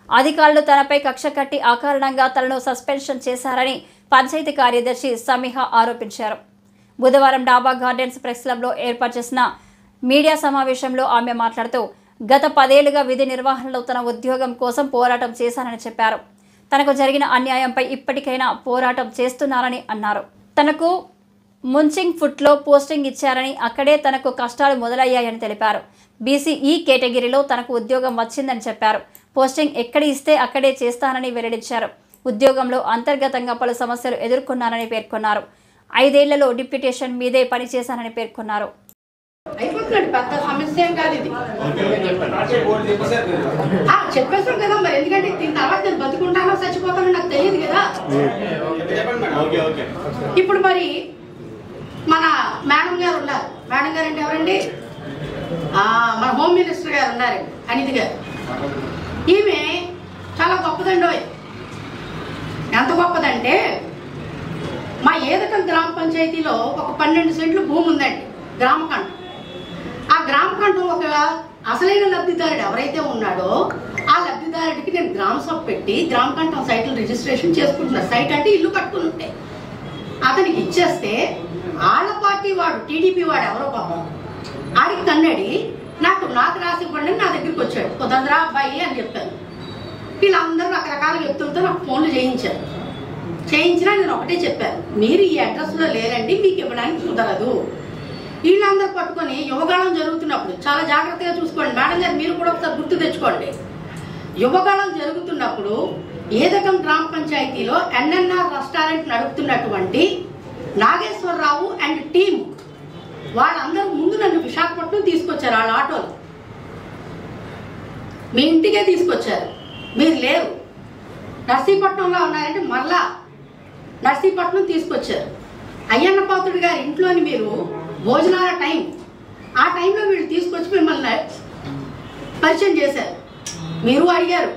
అధికారులు తనపై కక్ష కట్టి అకారణంగా తనను సస్పెన్షన్ చేశారని పంచాయతీ కార్యదర్శి సమీహ ఆరోపించారు. బుధవారం డాబా గార్డెన్స్ ప్రెస్ క్లబ్లో ఏర్పాటు చేసిన మీడియా సమావేశంలో ఆమె మాట్లాడుతూ గత 10 ఏళ్లుగా విధి నిర్వహణలో తన ఉద్యోగం కోసం పోరాటం చేశానని చెప్పారు. తనకు జరిగిన అన్యాయంపై ఇప్పటికైనా పోరాటం చేస్తున్నారని అన్నారు. తనకు ముంచింగ్ ఫుట్లో పోస్టింగ్ ఇచ్చారని, అక్కడే తనకు కష్టాలు మొదలయ్యాయని తెలిపారు. బీసీఈ కేటగిరీలో తనకు ఉద్యోగం వచ్చిందని చెప్పారు. పోస్టింగ్ ఎక్కడ ఇస్తే అక్కడే చేస్తానని వెల్లడించారు. ఉద్యోగంలో అంతర్గతంగా పలు సమస్యలు ఎదుర్కొన్నారని పేర్కొన్నారు. 5 ఏళ్లలో డిప్యూటేషన్ మీదే పనిచేశానని పేర్కొన్నారు. అయిపోతున్నాడు, పెద్ద సమస్య ఏం కాదు ఇది. చెప్పేస్తాం కదా మరి, ఎందుకంటే దీని తర్వాత నేను బతుకుంటానో చచ్చిపోతానో నాకు తెలియదు కదా. ఇప్పుడు మరి మన మేడం గారు ఉన్నారు. మేడం గారు అంటే ఎవరండి? మన హోమ్ మినిస్టర్ గారు ఉన్నారండి, అనిత గారు. ఈమె చాలా గొప్పదండి. ఎంత గొప్పదంటే మా ఏదకం గ్రామ పంచాయతీలో ఒక 12 సెంట్లు భూమి ఉందండి, గ్రామకంఠం. ఆ గ్రామకంఠం ఒక అసలైన లబ్ధిదారుడు ఎవరైతే ఉన్నాడో ఆ లబ్ధిదారుడికి నేను గ్రామ సభ పెట్టి గ్రామకంఠం సైట్లు రిజిస్ట్రేషన్ చేసుకుంటున్నాను. సైట్ అంటే ఇల్లు కట్టుకుని ఉంటాయి. అతనికి ఇచ్చేస్తే వాళ్ళ పార్టీ వాడు, టీడీపీ వాడు ఎవరో పాపం, ఆడికి కన్నడి నాకు రాసి ఇవ్వండి నా దగ్గరికి వచ్చాడు. కుదరదురా అబ్బాయి అని చెప్పాను. వీళ్ళందరూ రకరకాల వ్యక్తులతో నాకు ఫోన్లు చేయించారు. చేయించినా నేను ఒకటే చెప్పాను, మీరు ఈ అడ్రస్లో లేరండి, మీకు ఇవ్వడానికి కుదరదు. వీళ్ళందరూ పట్టుకొని యువగాళం జరుగుతున్నప్పుడు చాలా జాగ్రత్తగా చూసుకోండి మేడం గారు, మీరు కూడా ఒకసారి గుర్తు తెచ్చుకోండి. యువగాళం జరుగుతున్నప్పుడు ఏదకం గ్రామ పంచాయతీలో ఎన్ఎన్ఆర్ రెస్టారెంట్ నడుపుతున్నటువంటి నాగేశ్వరరావు అండ్ టీం వాళ్ళందరూ ముందు నన్ను విశాఖపట్నం తీసుకొచ్చారు. వాళ్ళ ఆటోలు మీ ఇంటికే తీసుకొచ్చారు. మీరు లేరు, నర్సీపట్నంలో ఉన్నారంటే మరలా నర్సీపట్నం తీసుకొచ్చారు. అయ్యన్న పాత్రుడు గారి ఇంట్లోని మీరు భోజనాల టైం, ఆ టైంలో వీళ్ళు తీసుకొచ్చి మిమ్మల్ని పరిచయం చేశారు. మీరు అడిగారు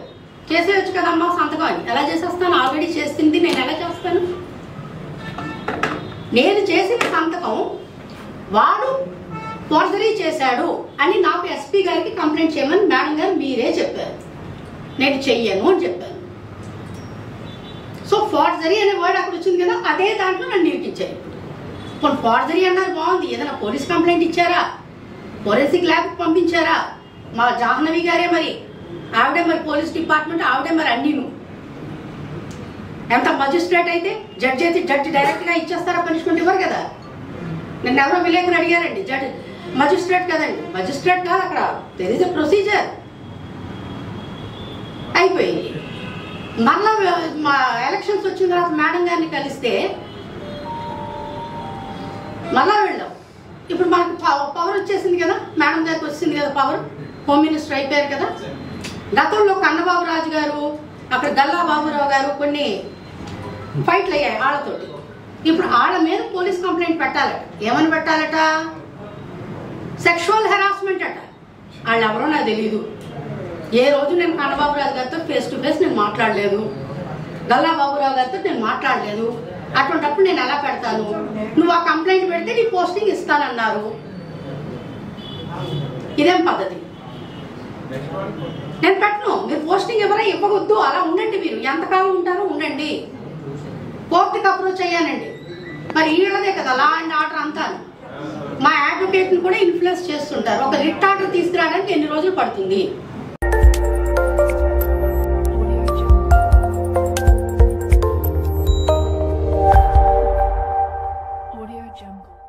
చేసేయచ్చు కదమ్మా సంతకం అని. ఎలా చేసేస్తాను? ఆల్రెడీ చేసింది నేను ఎలా చేస్తాను? నేను చేసిన సంతకం వాడు ఫోర్జరీ చేశాడు అని నాకు ఎస్పీ గారికి కంప్లైంట్ చేయమని మేడం గారు మీరే చెప్పారు. నేను చెయ్యను అని చెప్పాను. సో ఫోర్జరీ అనే వర్డ్ అక్కడ వచ్చింది కదా, అదే దాంట్లో నన్ను ఇరికించారు. ఇప్పుడు ఫోర్జరీ అన్నారు బాగుంది, ఏదైనా పోలీస్ కంప్లైంట్ ఇచ్చారా? ఫోరెన్సిక్ ల్యాబ్కి పంపించారా? మా జాహ్నవి గారే మరి, ఆవిడే మరి పోలీస్ డిపార్ట్మెంట్, ఆవిడే మరి అన్నీను. ఎంత మజిస్ట్రేట్ అయితే జడ్జి అయితే జడ్జి డైరెక్ట్గా ఇచ్చేస్తారా? పనిష్మెంట్ ఇవ్వరు కదా. నిన్న ఎవరో విలేకరు అడిగారండి, జడ్జి మజిస్ట్రేట్ కదండి. మజిస్ట్రేట్ కాదు, అక్కడ దెర్ ఇస్ ఎ ప్రొసీజర్. అయిపోయింది. మళ్ళా మా ఎలక్షన్స్ వచ్చిన తర్వాత మేడం గారిని కలిస్తే మళ్ళా వెళ్ళాం. ఇప్పుడు మనకు పవర్ వచ్చేసింది కదా, మేడం గారికి వచ్చింది కదా పవర్, హోమ్ మినిస్టర్ అయిపోయారు కదా. గతంలో కన్నబాబు రాజు గారు, అక్కడ గల్లా బాబురావు గారు కొన్ని ఫైట్లు అయ్యాయి వాళ్ళతోటి. ఇప్పుడు వాళ్ళ మీద పోలీస్ కంప్లైంట్ పెట్టాలట. ఏమని పెట్టాలట? సెక్షువల్ హెరాస్మెంట్ అట. వాళ్ళు ఎవరో నాకు తెలీదు. ఏ రోజు నేను కన్నబాబు రాజు గారితో ఫేస్ టు ఫేస్ నేను మాట్లాడలేదు, గల్లా బాబురావు గారితో నేను మాట్లాడలేదు. అటువంటిప్పుడు నేను ఎలా పెడతాను? నువ్వు ఆ కంప్లైంట్ పెడితే నీ పోస్టింగ్ ఇస్తానన్నారు. ఇదేం పద్ధతి? నేను పెట్టను. మీరు పోస్టింగ్ ఎవరో ఇవ్వవద్దు, అలా ఉండండి. మీరు ఎంతకాలం ఉంటారో ఉండండి. కోర్టుకి అప్రోచ్ అయ్యానండి. మరి వీళ్ళదే కదా లా అండ్ ఆర్డర్ అంతా. మా అడ్వకేట్ని కూడా ఇన్ఫ్లుయెన్స్ చేస్తుంటారు. ఒక రిట్ ఆర్డర్ తీసుకురావడానికి ఎన్ని రోజులు పడుతుంది? Audio Jungle.